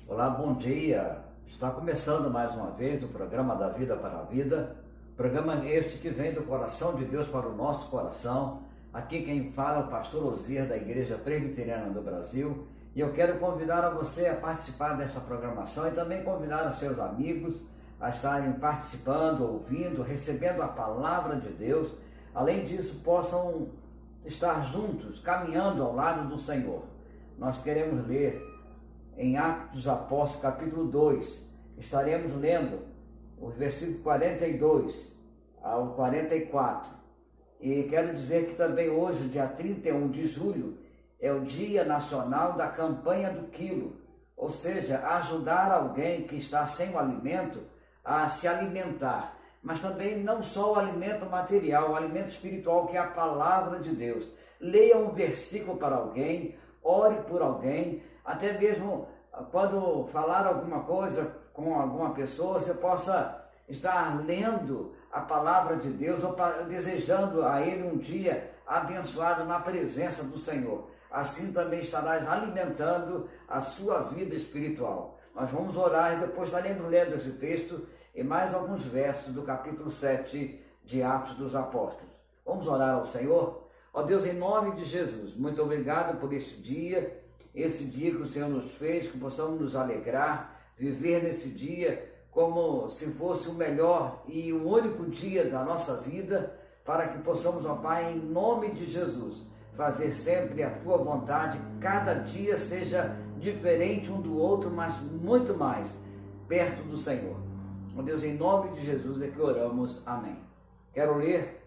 Olá, bom dia. Está começando mais uma vez o programa da Vida para a Vida. Programa este que vem do coração de Deus para o nosso coração. Aqui quem fala é o pastor Osias da Igreja Presbiteriana do Brasil. E eu quero convidar a você a participar desta programação e também convidar os seus amigos a estarem participando, ouvindo, recebendo a palavra de Deus. Além disso, possam estar juntos, caminhando ao lado do Senhor. Nós queremos ler em Atos dos Apóstolos, capítulo 2, estaremos lendo os versículos 42 ao 44. E quero dizer que também hoje, dia 31 de julho, é o Dia Nacional da Campanha do Quilo, ou seja, ajudar alguém que está sem o alimento a se alimentar, mas também não só o alimento material, o alimento espiritual, que é a palavra de Deus. Leia um versículo para alguém, ore por alguém, até mesmo quando falar alguma coisa com alguma pessoa, você possa estar lendo a palavra de Deus ou desejando a ele um dia abençoado na presença do Senhor. Assim também estarás alimentando a sua vida espiritual. Nós vamos orar e depois estaremos lendo esse texto e mais alguns versos do capítulo 7 de Atos dos Apóstolos. Vamos orar ao Senhor? Ó Deus, em nome de Jesus, muito obrigado por esse dia que o Senhor nos fez, que possamos nos alegrar, viver nesse dia como se fosse o melhor e o único dia da nossa vida, para que possamos, ó Pai, em nome de Jesus, fazer sempre a Tua vontade, cada dia seja diferente um do outro, mas muito mais perto do Senhor. Ó Deus, em nome de Jesus é que oramos. Amém. Quero ler,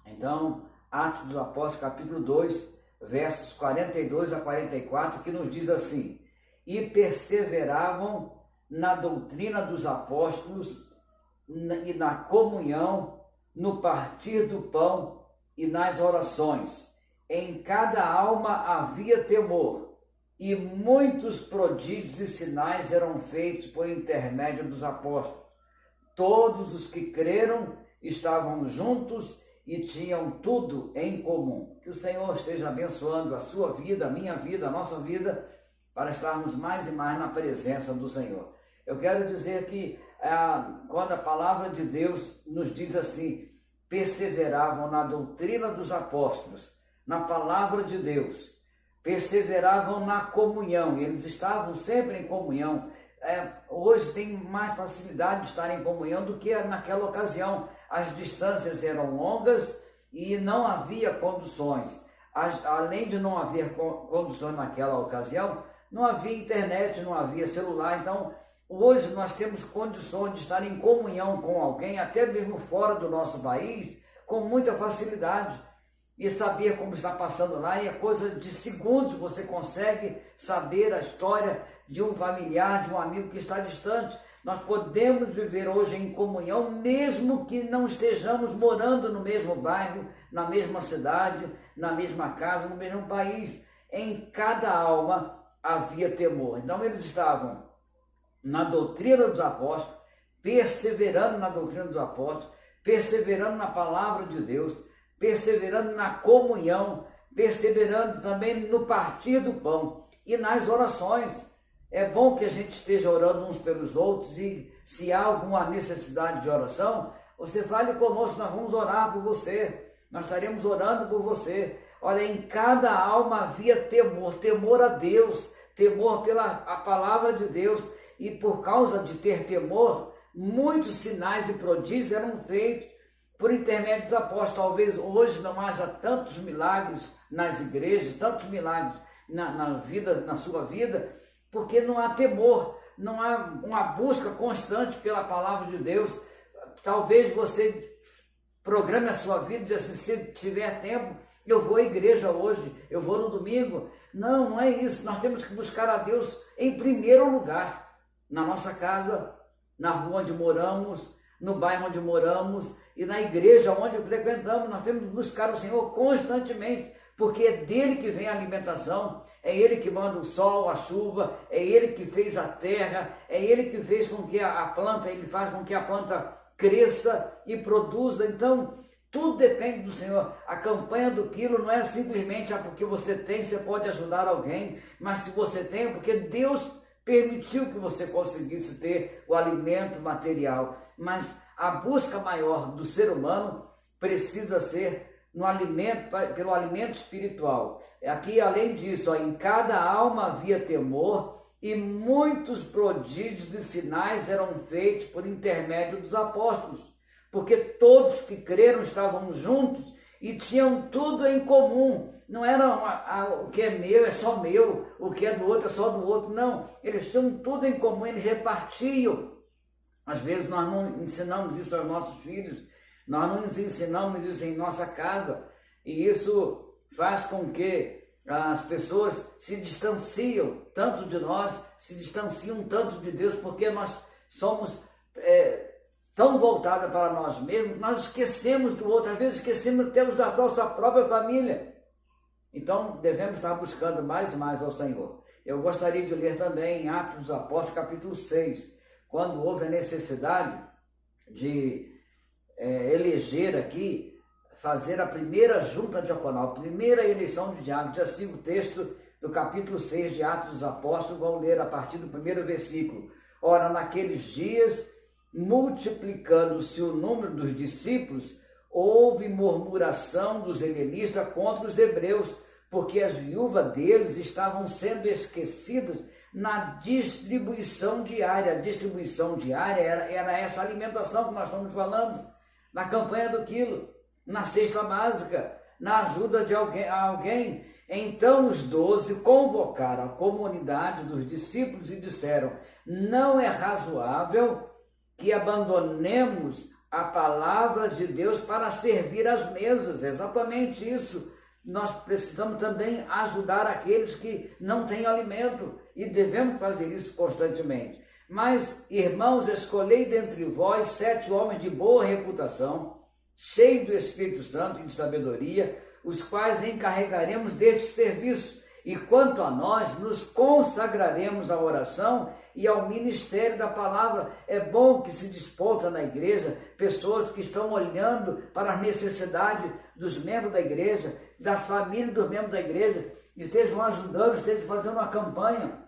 então, Atos dos Apóstolos, capítulo 2, versos 42 a 44, que nos diz assim: e perseveravam na doutrina dos apóstolos e na comunhão, no partir do pão e nas orações. Em cada alma havia temor, e muitos prodígios e sinais eram feitos por intermédio dos apóstolos. Todos os que creram estavam juntos e tinham tudo em comum. Que o Senhor esteja abençoando a sua vida, a minha vida, a nossa vida, para estarmos mais e mais na presença do Senhor. Eu quero dizer que quando a palavra de Deus nos diz assim: perseveravam na doutrina dos apóstolos, na palavra de Deus, perseveravam na comunhão, eles estavam sempre em comunhão. Hoje tem mais facilidade de estar em comunhão do que naquela ocasião. As distâncias eram longas e não havia conduções. Além de não haver conduções naquela ocasião, não havia internet, não havia celular. Então, hoje nós temos condições de estar em comunhão com alguém, até mesmo fora do nosso país, com muita facilidade. E saber como está passando lá, e é coisa de segundos você consegue saber a história de um familiar, de um amigo que está distante. Nós podemos viver hoje em comunhão, mesmo que não estejamos morando no mesmo bairro, na mesma cidade, na mesma casa, no mesmo país. Em cada alma havia temor. Então eles estavam na doutrina dos apóstolos, perseverando na doutrina dos apóstolos, perseverando na palavra de Deus, perseverando na comunhão, perseverando também no partir do pão e nas orações. É bom que a gente esteja orando uns pelos outros, e se há alguma necessidade de oração, você fale conosco, nós vamos orar por você, nós estaremos orando por você. Olha, em cada alma havia temor, temor a Deus, temor pela a palavra de Deus, e por causa de ter temor, muitos sinais e prodígios eram feitos por intermédio dos apóstolos. Talvez hoje não haja tantos milagres nas igrejas, tantos milagres na sua vida, porque não há temor, não há uma busca constante pela palavra de Deus. Talvez você programe a sua vida e diga assim: se tiver tempo, eu vou à igreja hoje, eu vou no domingo. Não, não é isso. Nós temos que buscar a Deus em primeiro lugar, na nossa casa, na rua onde moramos, no bairro onde moramos e na igreja onde frequentamos. Nós temos que buscar o Senhor constantemente, porque é dele que vem a alimentação, é ele que manda o sol, a chuva, é ele que fez a terra, é ele que fez com que a planta, ele faz com que a planta cresça e produza. Então, tudo depende do Senhor. A campanha do quilo não é simplesmente porque você tem, você pode ajudar alguém, mas se você tem, porque Deus permitiu que você conseguisse ter o alimento material, mas a busca maior do ser humano precisa ser no alimento, pelo alimento espiritual. Aqui, além disso, em cada alma havia temor, e muitos prodígios e sinais eram feitos por intermédio dos apóstolos, porque todos que creram estavam juntos e tinham tudo em comum. Não era o que é meu é só meu, o que é do outro é só do outro, não. Eles tinham tudo em comum, eles repartiam. Às vezes nós não ensinamos isso aos nossos filhos, nós não nos ensinamos isso em nossa casa, e isso faz com que as pessoas se distanciam tanto de nós, se distanciam tanto de Deus, porque nós somos tão voltados para nós mesmos, nós esquecemos do outro, às vezes esquecemos até da nossa própria família. Então devemos estar buscando mais e mais ao Senhor. Eu gostaria de ler também em Atos dos Apóstolos, capítulo 6, quando houve a necessidade de eleger aqui, fazer a primeira junta diaconal, a primeira eleição de diáconos. Já sigo o texto do capítulo 6 de Atos dos Apóstolos, vou ler a partir do primeiro versículo. Ora, naqueles dias, multiplicando-se o número dos discípulos, houve murmuração dos helenistas contra os hebreus, porque as viúvas deles estavam sendo esquecidas na distribuição diária. A distribuição diária era essa alimentação que nós estamos falando, na campanha do quilo, na cesta básica, na ajuda de alguém. Então os 12 convocaram a comunidade dos discípulos e disseram: não é razoável que abandonemos a palavra de Deus para servir às mesas. Exatamente isso. Nós precisamos também ajudar aqueles que não têm alimento, e devemos fazer isso constantemente. Mas, irmãos, escolhei dentre vós 7 homens de boa reputação, cheios do Espírito Santo e de sabedoria, os quais encarregaremos deste serviço, e quanto a nós, nos consagraremos à oração e ao ministério da palavra. É bom que se desponta na igreja pessoas que estão olhando para as necessidades dos membros da igreja, da família dos membros da igreja, estejam ajudando, estejam fazendo uma campanha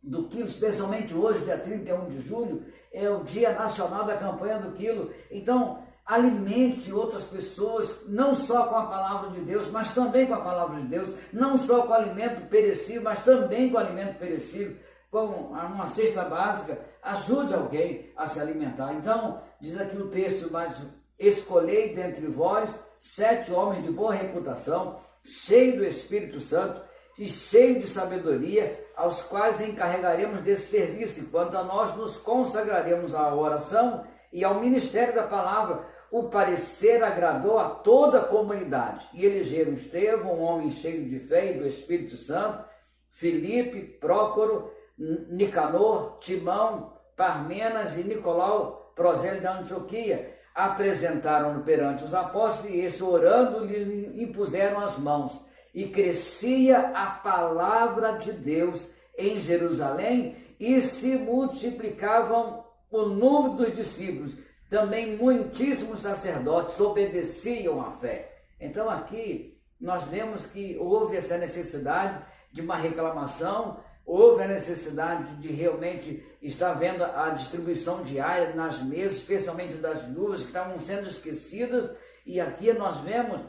do quilo, especialmente hoje, dia 31 de julho, é o Dia Nacional da Campanha do Quilo. Então, alimente outras pessoas, não só com a palavra de Deus, mas também com a palavra de Deus, não só com alimento perecível, mas também com alimento perecível, com uma cesta básica. Ajude alguém a se alimentar. Então, diz aqui o texto: mas escolhei dentre vós 7 homens de boa reputação, cheios do Espírito Santo e cheios de sabedoria, aos quais encarregaremos desse serviço, e quanto a nós, nos consagraremos à oração e ao ministério da palavra. O parecer agradou a toda a comunidade, e elegeram Estevão, um homem cheio de fé e do Espírito Santo, Filipe, Prócoro, Nicanor, Timão, Parmenas e Nicolau, prosélito da Antioquia. Apresentaram-no perante os apóstolos, e estes, orando, lhes impuseram as mãos. E crescia a palavra de Deus em Jerusalém, e se multiplicavam o número dos discípulos. Também muitíssimos sacerdotes obedeciam à fé. Então aqui nós vemos que houve essa necessidade de uma reclamação, houve a necessidade de realmente estar vendo a distribuição diária nas mesas, especialmente das viúvas que estavam sendo esquecidas, e aqui nós vemos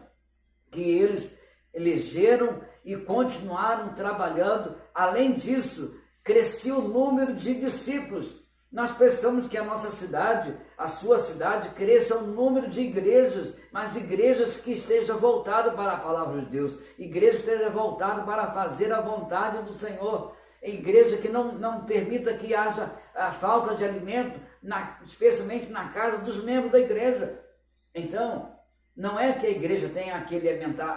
que eles elegeram e continuaram trabalhando. Além disso, crescia o número de discípulos. Nós precisamos que a nossa cidade, a sua cidade, cresça o número de igrejas, mas igrejas que estejam voltadas para a palavra de Deus, igrejas que estejam voltadas para fazer a vontade do Senhor, igreja que não permita que haja a falta de alimento, especialmente na casa dos membros da igreja. Então, não é que a igreja tenha que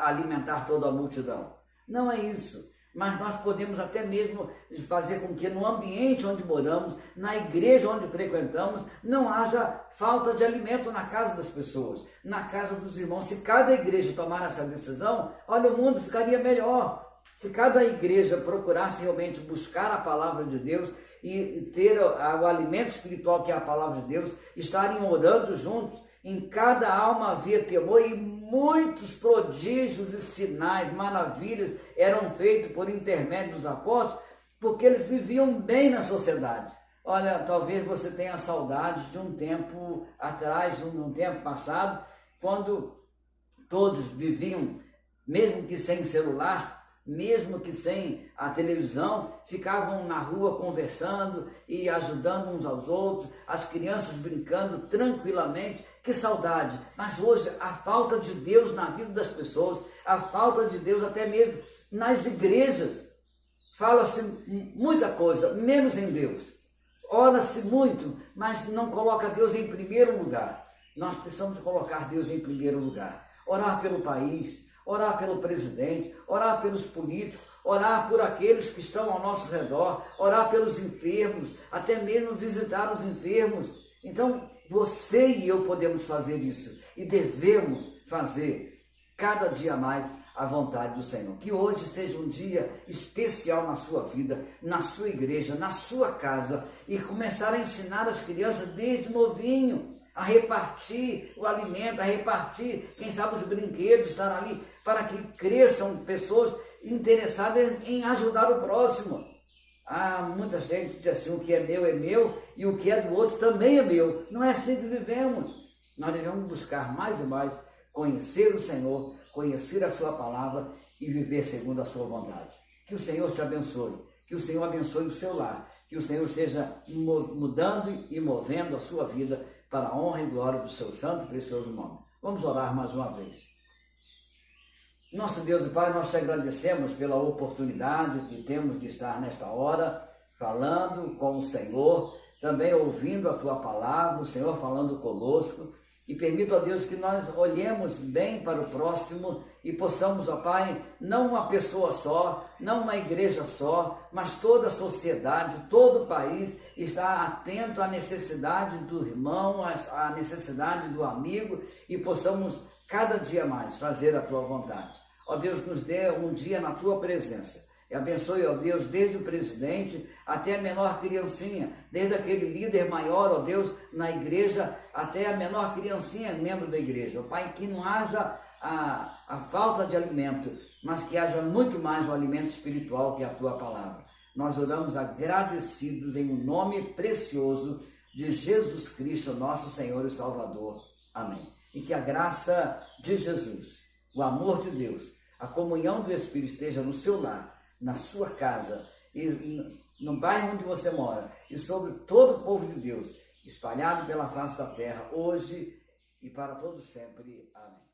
alimentar toda a multidão, não é isso. Mas nós podemos até mesmo fazer com que no ambiente onde moramos, na igreja onde frequentamos, não haja falta de alimento na casa das pessoas, na casa dos irmãos. Se cada igreja tomar essa decisão, olha, o mundo ficaria melhor. Se cada igreja procurasse realmente buscar a palavra de Deus e ter o alimento espiritual que é a palavra de Deus, estarem orando juntos, em cada alma havia temor, e muitos prodígios e sinais, maravilhas eram feitos por intermédio dos apóstolos, porque eles viviam bem na sociedade. Olha, talvez você tenha saudade de um tempo atrás, de um tempo passado, quando todos viviam, mesmo que sem celular, mesmo que sem a televisão, ficavam na rua conversando e ajudando uns aos outros, as crianças brincando tranquilamente. Que saudade! Mas hoje a falta de Deus na vida das pessoas, a falta de Deus até mesmo nas igrejas. Fala-se muita coisa, menos em Deus. Ora-se muito, mas não coloca Deus em primeiro lugar. Nós precisamos colocar Deus em primeiro lugar. Orar pelo país, orar pelo presidente, orar pelos políticos, orar por aqueles que estão ao nosso redor, orar pelos enfermos, até mesmo visitar os enfermos. Então, você e eu podemos fazer isso e devemos fazer cada dia mais a vontade do Senhor. Que hoje seja um dia especial na sua vida, na sua igreja, na sua casa, e começar a ensinar as crianças desde novinho a repartir o alimento, a repartir, quem sabe, os brinquedos, estar ali, para que cresçam pessoas interessadas em ajudar o próximo. Muita gente diz assim, o que é meu e o que é do outro também é meu. Não é assim que vivemos. Nós devemos buscar mais e mais conhecer o Senhor, conhecer a sua palavra e viver segundo a sua vontade. Que o Senhor te abençoe, que o Senhor abençoe o seu lar, que o Senhor esteja mudando e movendo a sua vida para a honra e glória do seu santo e precioso nome. Vamos orar mais uma vez. Nosso Deus e Pai, nós te agradecemos pela oportunidade que temos de estar nesta hora falando com o Senhor, também ouvindo a tua palavra, o Senhor falando conosco, e permita, ó Deus, que nós olhemos bem para o próximo e possamos, ó Pai, não uma pessoa só, não uma igreja só, mas toda a sociedade, todo o país está atento à necessidade do irmão, à necessidade do amigo, e possamos cada dia mais fazer a tua vontade. Ó Deus, nos dê um dia na tua presença. E abençoe, ó Deus, desde o presidente até a menor criancinha, desde aquele líder maior, ó Deus, na igreja, até a menor criancinha, membro da igreja. Ó Pai, que não haja a falta de alimento, mas que haja muito mais o alimento espiritual, que é a tua palavra. Nós oramos agradecidos em um nome precioso de Jesus Cristo, nosso Senhor e Salvador. Amém. E que a graça de Jesus, o amor de Deus, a comunhão do Espírito esteja no seu lar, na sua casa, e no bairro onde você mora, e sobre todo o povo de Deus, espalhado pela face da terra, hoje e para todo sempre. Amém.